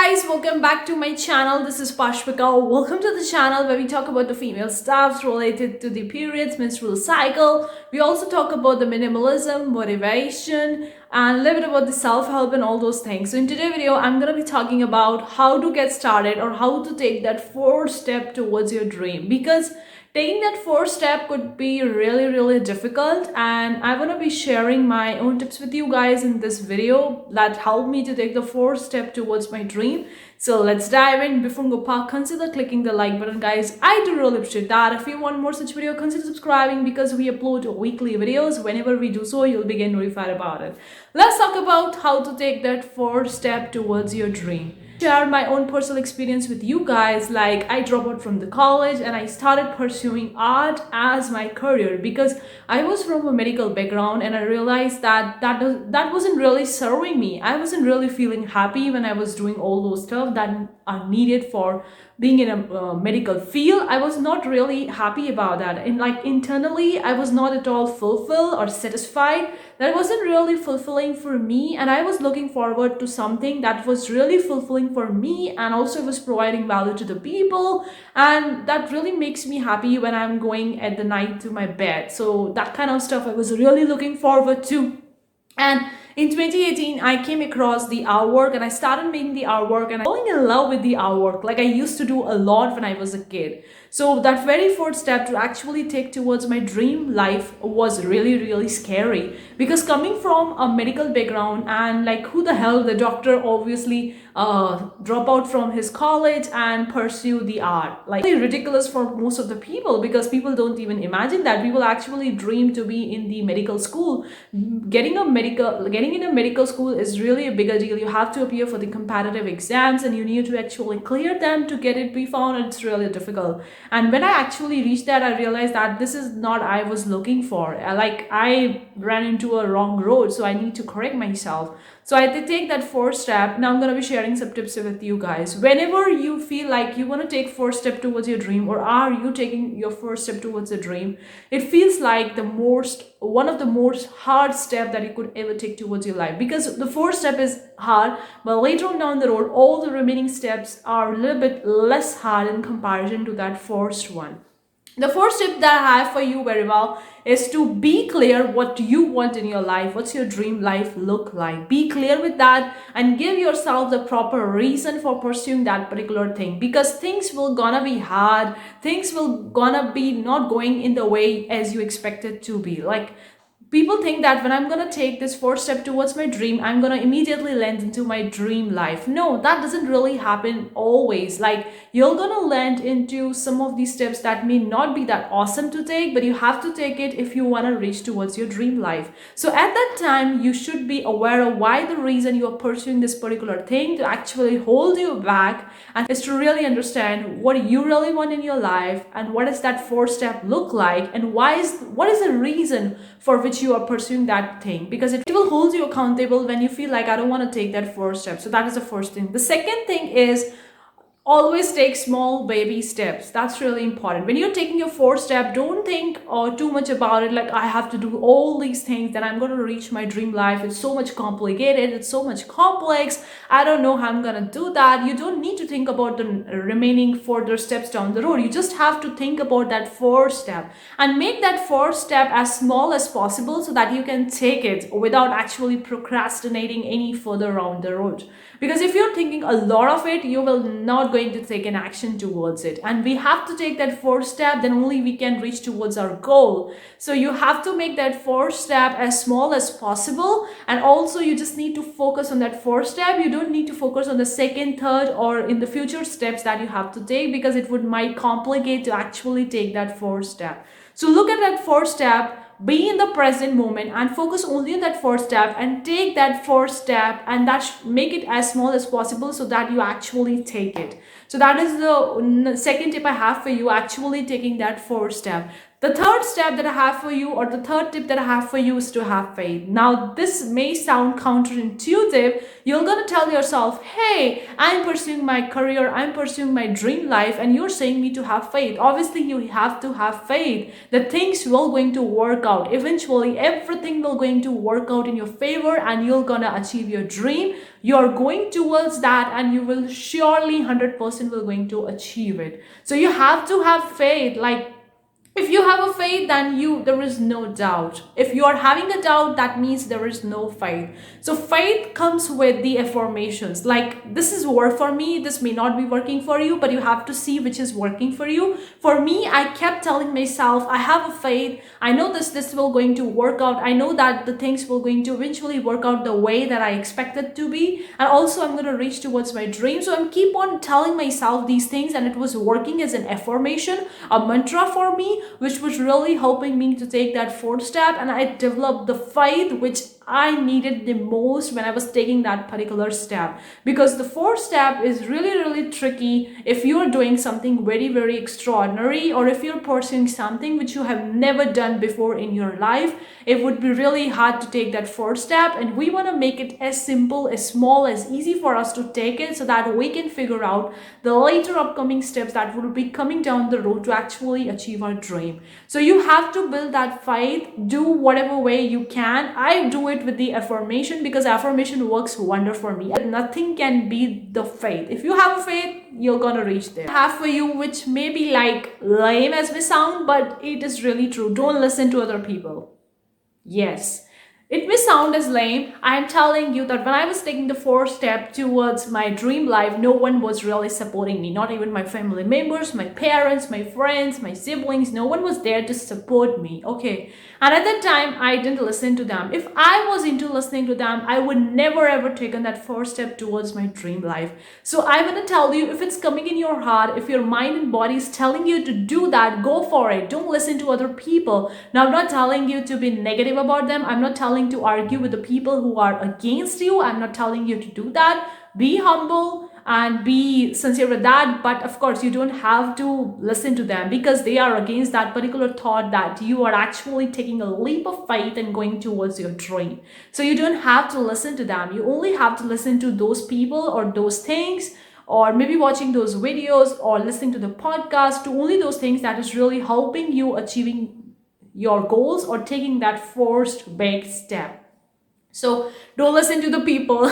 Guys, welcome back to my channel. This is Pashpika. Welcome to the channel where we talk about the female stuffs related to the periods, menstrual cycle. We also talk about the minimalism, motivation, and a little bit about the self-help and all those things. So in today's video, I'm going to be talking about how to get started or how to take that first step towards your dream, because taking that first step could be really difficult, and I want to be sharing my own tips with you guys in this video that helped me to take the first step towards my dream. So let's dive in. Before we go park, consider clicking the like button, guys. I do really appreciate that. If you want more such video, consider subscribing, because we upload weekly videos. Whenever we do so, you'll be getting notified about it. Let's talk about how to take that first step towards your dream. Share my own personal experience with you guys. Like, I dropped out from the college and I started pursuing art as my career because I was from a medical background, and I realized that wasn't really serving me. I wasn't really feeling happy when I was doing all those stuff that are needed for being in a medical field. I was not really happy about that, and like internally I was not at all fulfilled or satisfied. That wasn't really fulfilling for me, and I was looking forward to something that was really fulfilling for me and also was providing value to the people, and that really makes me happy when I'm going at the night to my bed. So that kind of stuff I was really looking forward to. And in 2018, I came across the artwork and I started making the artwork, and I falling in love with the artwork like I used to do a lot when I was a kid. So that very first step to actually take towards my dream life was really scary, because coming from a medical background, and like, who the hell, the doctor obviously drop out from his college and pursue the art. Like, really ridiculous for most of the people, because people don't even imagine that. People actually dream to be in the medical school. Getting in a medical school is really a bigger deal. You have to appear for the competitive exams, and you need to actually clear them to get it be found, and it's really difficult. And when I actually reached that, I realized that this is not I was looking for. Like, I ran into a wrong road, so I need to correct myself. So I had to take that first step. Now I'm going to be sharing some tips with you guys. Whenever you feel like you want to take first step towards your dream, or are you taking your first step towards a dream, it feels like one of the most hard step that you could ever take towards your life, because the first step is hard, but later on down the road, all the remaining steps are a little bit less hard in comparison to that first one. The first tip that I have for you very well is to be clear what you want in your life. What's your dream life look like? Be clear with that and give yourself the proper reason for pursuing that particular thing, because things will gonna be hard. Things will gonna be not going in the way as you expect it to be. Like, people think that when I'm gonna take this first step towards my dream, I'm gonna immediately land into my dream life. No, that doesn't really happen always. Like, you're gonna land into some of these steps that may not be that awesome to take, but you have to take it if you wanna reach towards your dream life. So at that time, you should be aware of why the reason you are pursuing this particular thing to actually hold you back, and is to really understand what you really want in your life, and what does that first step look like, and what is the reason for which you are pursuing that thing, because it will hold you accountable when you feel like, I don't want to take that first step. So that is the first thing. The second thing is, always take small baby steps. That's really important. When you're taking your first step, don't think too much about it, like, I have to do all these things, then I'm going to reach my dream life. It's so much complicated, it's so much complex, I don't know how I'm going to do that. You don't need to think about the remaining further steps down the road. You just have to think about that first step, and make that first step as small as possible, so that you can take it without actually procrastinating any further down the road. Because if you're thinking a lot of it, you will not going to take an action towards it. And we have to take that first step, then only we can reach towards our goal. So you have to make that first step as small as possible, and also you just need to focus on that first step. You don't need to focus on the second, third, or in the future steps that you have to take, because it might complicate to actually take that first step. So look at that first step, be in the present moment, and focus only on that first step, and take that first step, and make it as small as possible, so that you actually take it. So that is the second tip I have for you, actually taking that first step. The third step that I have for you, or the third tip that I have for you, is to have faith. Now, this may sound counterintuitive. You're going to tell yourself, hey, I'm pursuing my career, I'm pursuing my dream life, and you're saying me to have faith. Obviously, you have to have faith that things will going to work out. Eventually, everything will going to work out in your favor, and you're going to achieve your dream. You're going towards that, and you will surely 100% will going to achieve it. So you have to have faith. Like, if you have a faith, then there is no doubt. If you are having a doubt, that means there is no faith. So faith comes with the affirmations. Like, this is work for me, this may not be working for you, but you have to see which is working for you. For me, I kept telling myself, I have a faith, I know this will going to work out, I know that the things will going to eventually work out the way that I expected to be, and also I'm going to reach towards my dream. So I'm keep on telling myself these things, and it was working as an affirmation, a mantra for me, which was really helping me to take that fourth step. And I developed the faith which I needed the most when I was taking that particular step, because the fourth step is really tricky if you are doing something very extraordinary, or if you're pursuing something which you have never done before in your life. It would be really hard to take that fourth step, and we want to make it as simple, as small, as easy for us to take it, so that we can figure out the later upcoming steps that will be coming down the road to actually achieve our dream. So you have to build that faith, do whatever way you can. I do it with the affirmation, because affirmation works wonder for me. Nothing can beat the faith. If you have a faith, you're gonna reach there. I have for you, which may be like lame as we sound, but it is really true. Don't listen to other people. Yes, it may sound as lame. I'm telling you that when I was taking the fourth step towards my dream life, no one was really supporting me. Not even my family members, my parents, my friends, my siblings. No one was there to support me. Okay. And at that time, I didn't listen to them. If I was into listening to them, I would never ever taken that first step towards my dream life. So I'm going to tell you, if it's coming in your heart, if your mind and body is telling you to do that, go for it. Don't listen to other people. Now, I'm not telling you to be negative about them. I'm not telling to argue with the people who are against you. I'm not telling you to do that. Be humble and be sincere with that, but of course you don't have to listen to them, because they are against that particular thought that you are actually taking a leap of faith and going towards your dream. So you don't have to listen to them. You only have to listen to those people or those things, or maybe watching those videos or listening to the podcast, to only those things that is really helping you achieving your goals or taking that first big step. So don't listen to the people.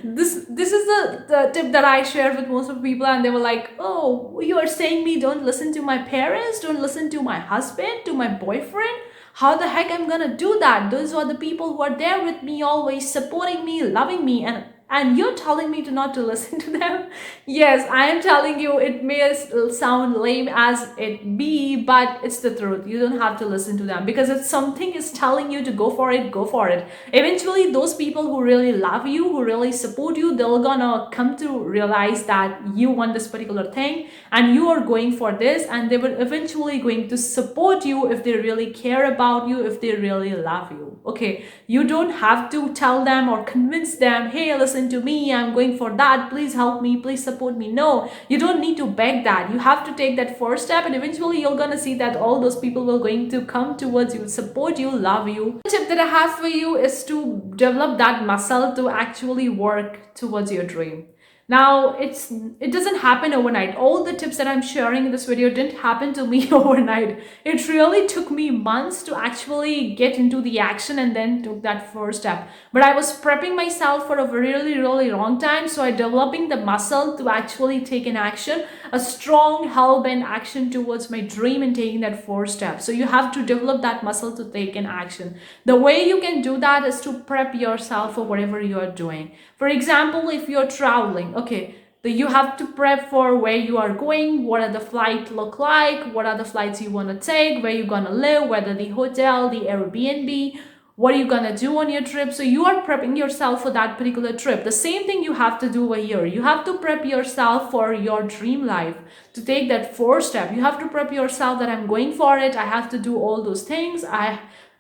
This is the tip that I shared with most of the people, and they were like, oh, you are saying me don't listen to my parents, don't listen to my husband, to my boyfriend? How the heck I'm gonna do that? Those are the people who are there with me, always supporting me, loving me, and you're telling me to not to listen to them? Yes, I am telling you, it may sound lame as it be, but it's the truth. You don't have to listen to them, because if something is telling you to go for it, go for it. Eventually, those people who really love you, who really support you, they're gonna come to realize that you want this particular thing and you are going for this, and they will eventually going to support you if they really care about you, if they really love you. Okay, you don't have to tell them or convince them, hey, listen to me, I'm going for that, please help me, please support me. No, you don't need to beg that. You have to take that first step, and eventually you're gonna see that all those people will going to come towards you, support you, love you. The tip that I have for you is to develop that muscle to actually work towards your dream. Now, it doesn't happen overnight. All the tips that I'm sharing in this video didn't happen to me overnight. It really took me months to actually get into the action and then took that first step. But I was prepping myself for a really long time, so I developing the muscle to actually take an action, a strong hell-bent action towards my dream and taking that first step. So you have to develop that muscle to take an action. The way you can do that is to prep yourself for whatever you are doing. For example, if you're traveling, okay, you have to prep for where you are going, what are the flights look like, what are the flights you want to take, where you're going to live, whether the hotel, the Airbnb, what are you going to do on your trip. So you are prepping yourself for that particular trip. The same thing you have to do over here. You have to prep yourself for your dream life, to take that first step. You have to prep yourself that I'm going for it. I have to do all those things.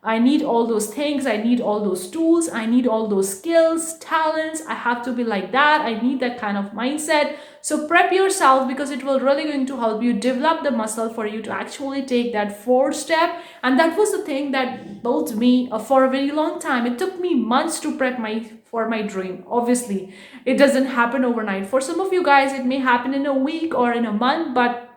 I need all those things. I need all those tools. I need all those skills, talents. I have to be like that. I need that kind of mindset. So prep yourself, because it will really going to help you develop the muscle for you to actually take that fourth step. And that was the thing that built me for a very long time. It took me months to prep for my dream. Obviously, it doesn't happen overnight. For some of you guys, it may happen in a week or in a month, but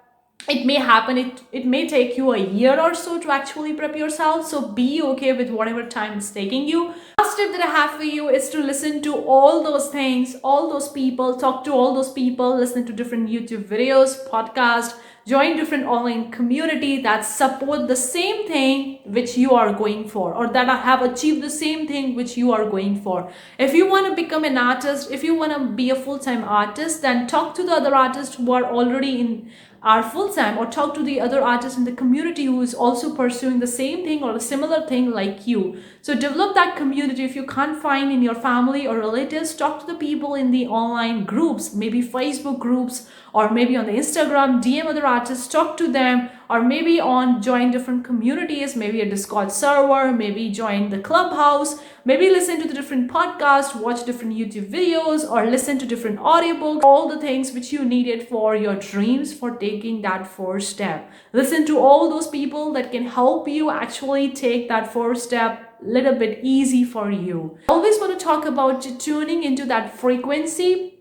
it may happen, it may take you a year or so to actually prep yourself. So be okay with whatever time it's taking you. Last tip that I have for you is to listen to all those things, all those people, talk to all those people, listen to different YouTube videos, podcast, join different online community that support the same thing which you are going for, or that have achieved the same thing which you are going for. If you want to become an artist, if you want to be a full-time artist, then talk to the other artists who are already in are full-time, or talk to the other artists in the community who is also pursuing the same thing or a similar thing like you. So develop that community. If you can't find in your family or relatives, talk to the people in the online groups, maybe Facebook groups, or maybe on the Instagram, DM other artists, talk to them, or maybe on join different communities, maybe a Discord server, maybe join the Clubhouse, maybe listen to the different podcasts, watch different YouTube videos, or listen to different audiobooks, all the things which you needed for your dreams, for taking that first step. Listen to all those people that can help you actually take that first step a little bit easy for you. I always want to talk about tuning into that frequency,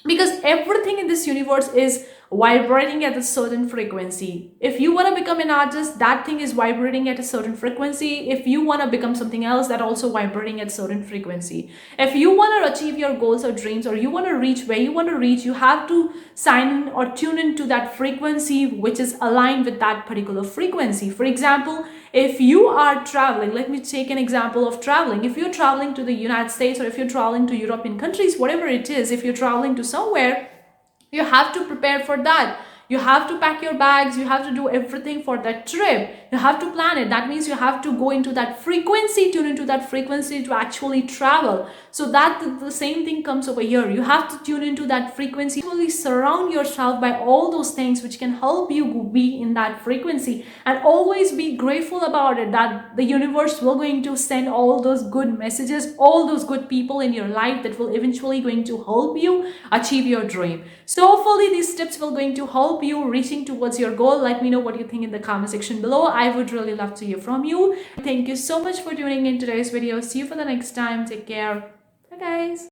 because everything in this universe is vibrating at a certain frequency. If you want to become an artist, that thing is vibrating at a certain frequency. If you want to become something else, that also vibrating at a certain frequency. If you want to achieve your goals or dreams, or you want to reach where you want to reach, you have to sign in or tune into that frequency which is aligned with that particular frequency. For example, if you are traveling, let me take an example of traveling. If you're traveling to the United States, or if you're traveling to European countries, whatever it is, if you're traveling to somewhere, you have to prepare for that. You have to pack your bags. You have to do everything for that trip. You have to plan it. That means you have to go into that frequency, tune into that frequency to actually travel. So that the same thing comes over here. You have to tune into that frequency. Actually surround yourself by all those things which can help you be in that frequency, and always be grateful about it, that the universe will going to send all those good messages, all those good people in your life that will eventually going to help you achieve your dream. So hopefully these tips will going to help you reaching towards your goal. Let me know what you think in the comment section below. I would really love to hear from you. Thank you so much for tuning in today's video. See you for the next time. Take care. Bye guys.